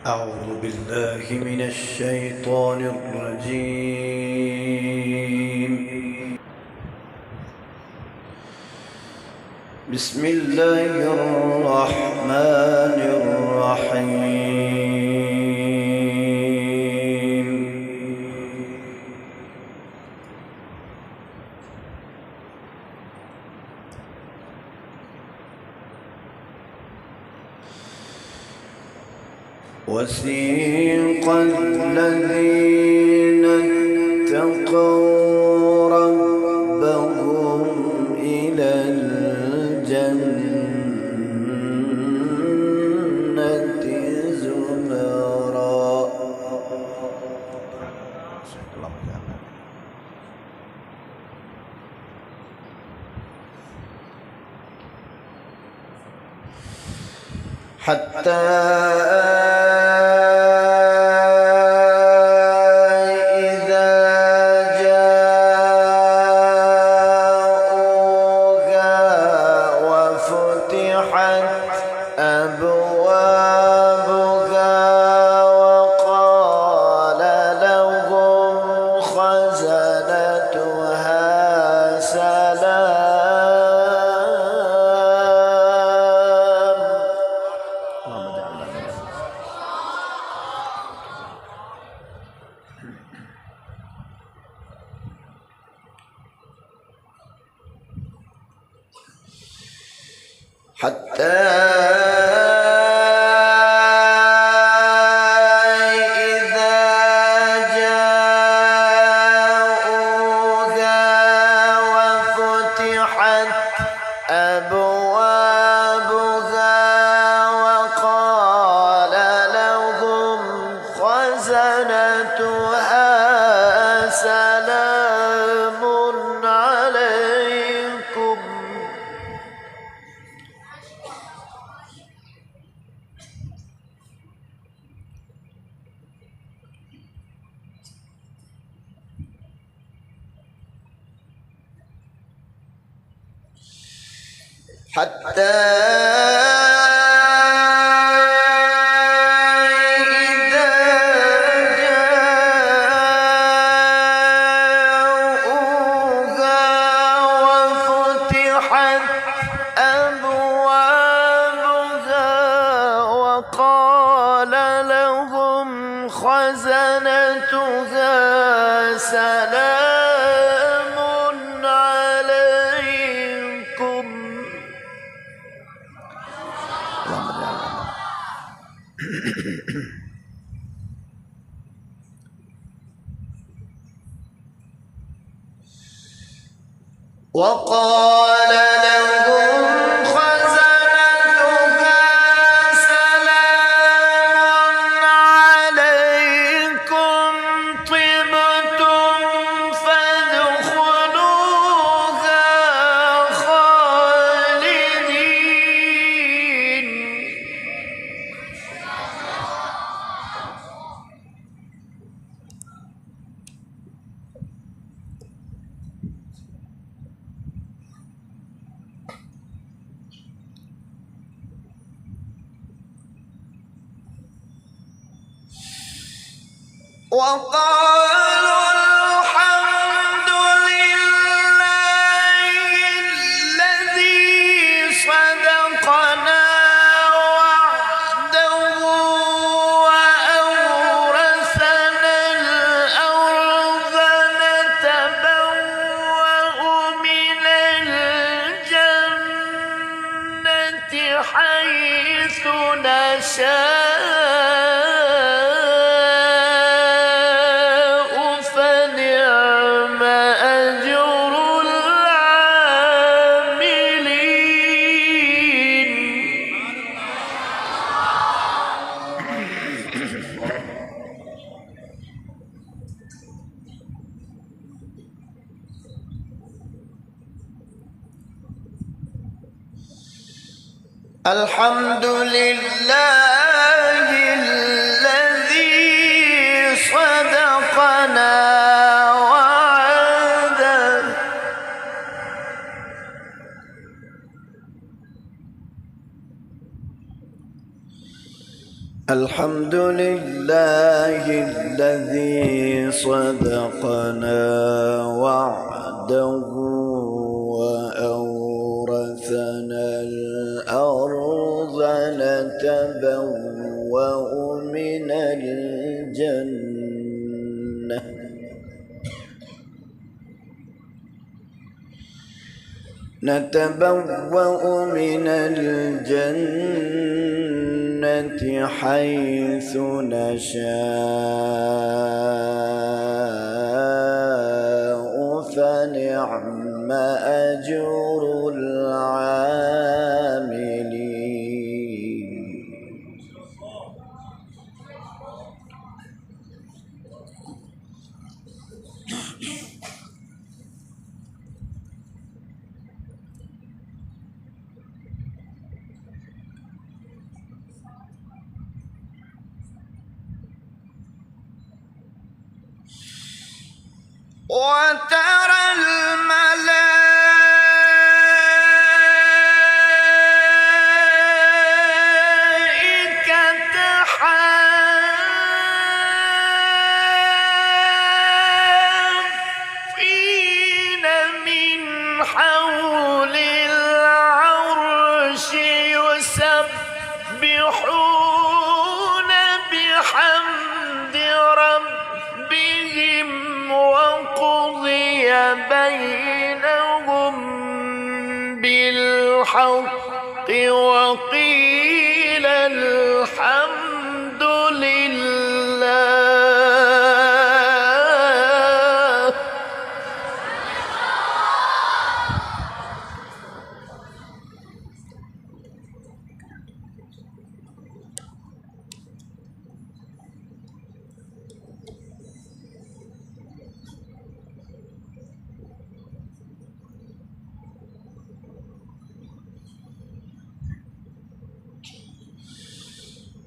أعوذ بالله من الشيطان الرجيم. بسم الله الرحمن الرحيم. وسيق الذين اتقوا ربهم إلى الجنة زمرا حتى وقال لهم خزنتها سلام عليكم طبتم فادخلوها خالدين. وقالوا الحمد لله الذي صدقنا وعده وأورثنا الأرض نتبوأ من الجنة حيث نشاء الحمد لله الذي صدقنا وعده الحمد لله الذي صدقنا وعده وأورثنا الأرض نتبوأ من الجنة حيث نشاء فنعم أجر العاملين. وترى الملائكة حافين من حول العرش يسبحون بحمد ربهم وقضي بينهم بالحق وقيل الحمد لله.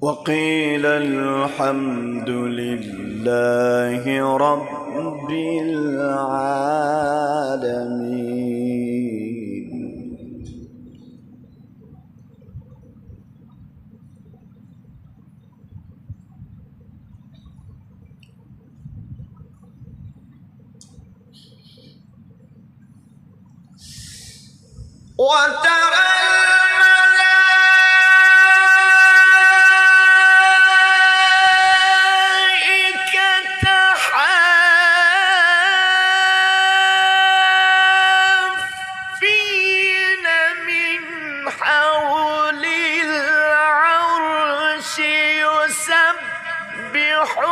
وقيل الحمد لله رب العالمين. وترى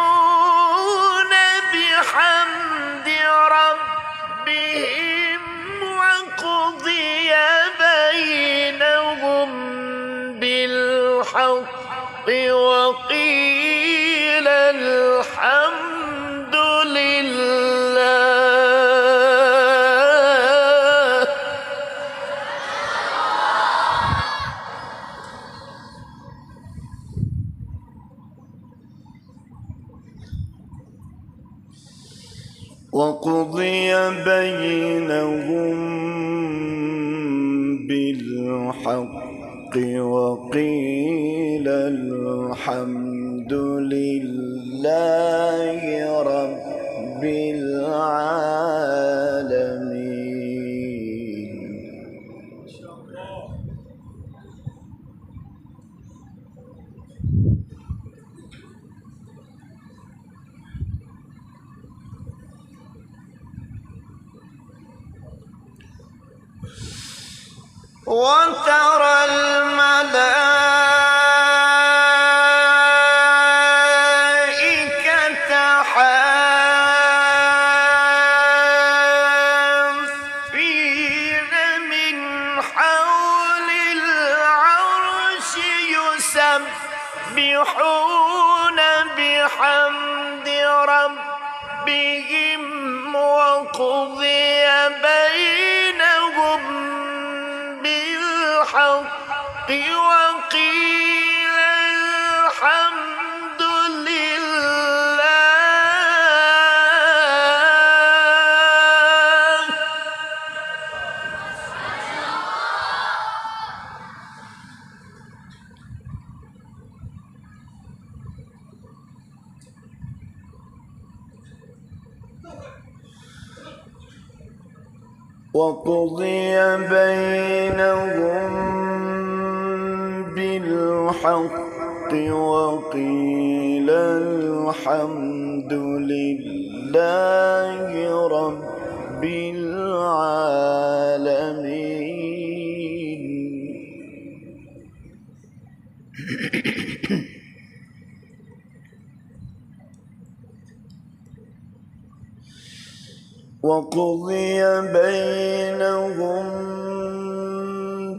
يسبحون بحمد ربهم وقضي بينهم بالحق وقيل الحمد لله. وقضي بينهم بالحق وقيل الحمد لله رب العالمين. وترى الملائكة حافين من حول العرش يسبحون بحمد ربهم وقضي بينهم بالحق وقيل الحمد لله. وقضي بينهم بالحق وقيل الحمد لله رب العالمين. وقضي بينهم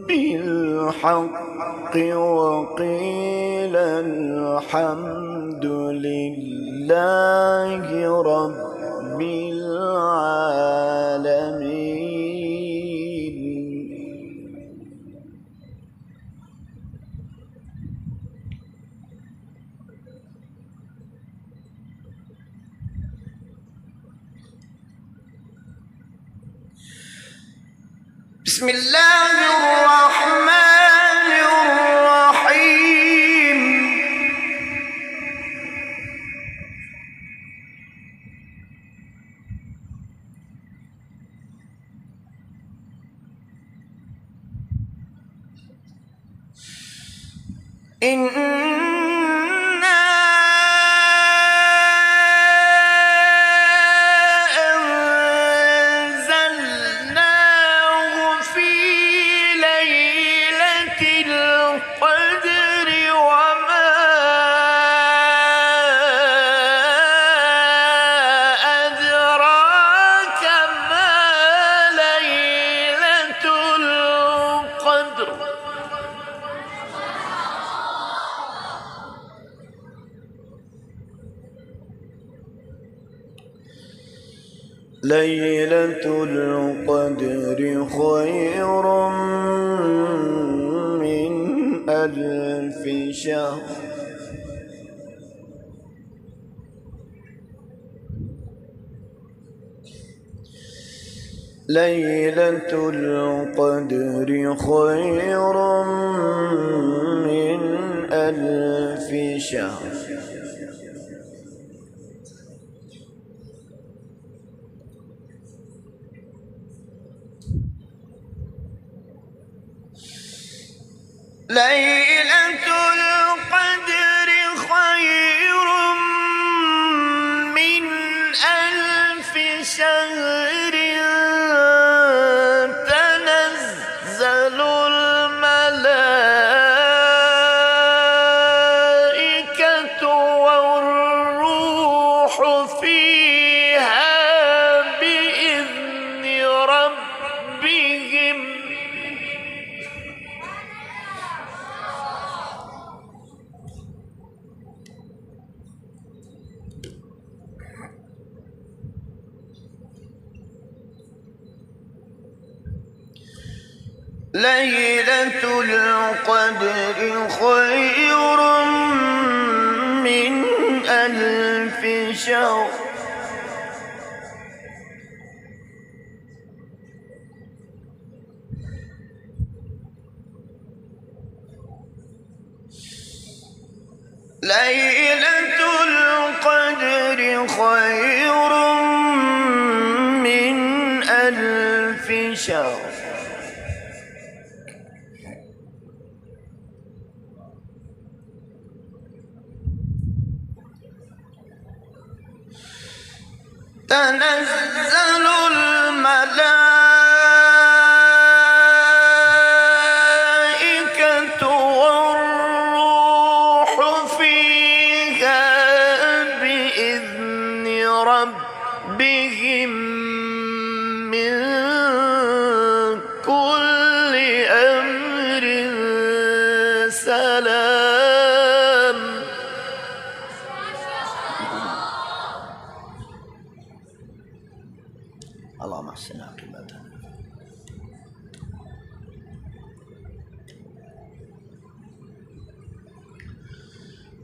بالحق وقيل الحمد لله رب العالمين. بسم الله الرحمن الرحيم. ليلة القدر خير من ألف شهر. ليلة القدر خير من ألف شهر. ليلة القدر خير من ألف شهر. تنزل الملائكة والروح فيها بإذن ربهم ليلة القدر خير من ألف شهر. ليلة القدر خير من ألف شهر. تنزل الملائكة والروح فيها بإذن ربهم من كل أمر سلام. اللهم احسن عاقبتنا.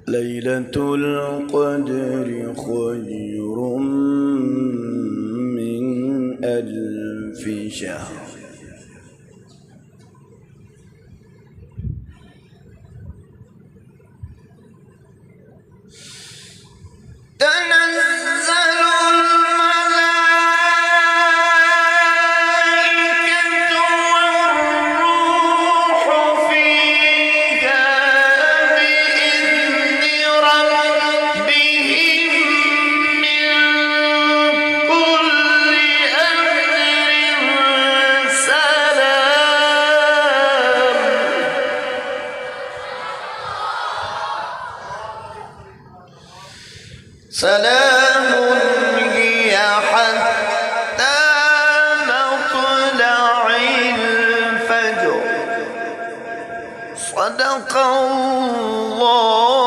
ليلة القدر خير من ألف شهر. تنزل الملائكة سلام هي حتى مطلع الفجر صدق الله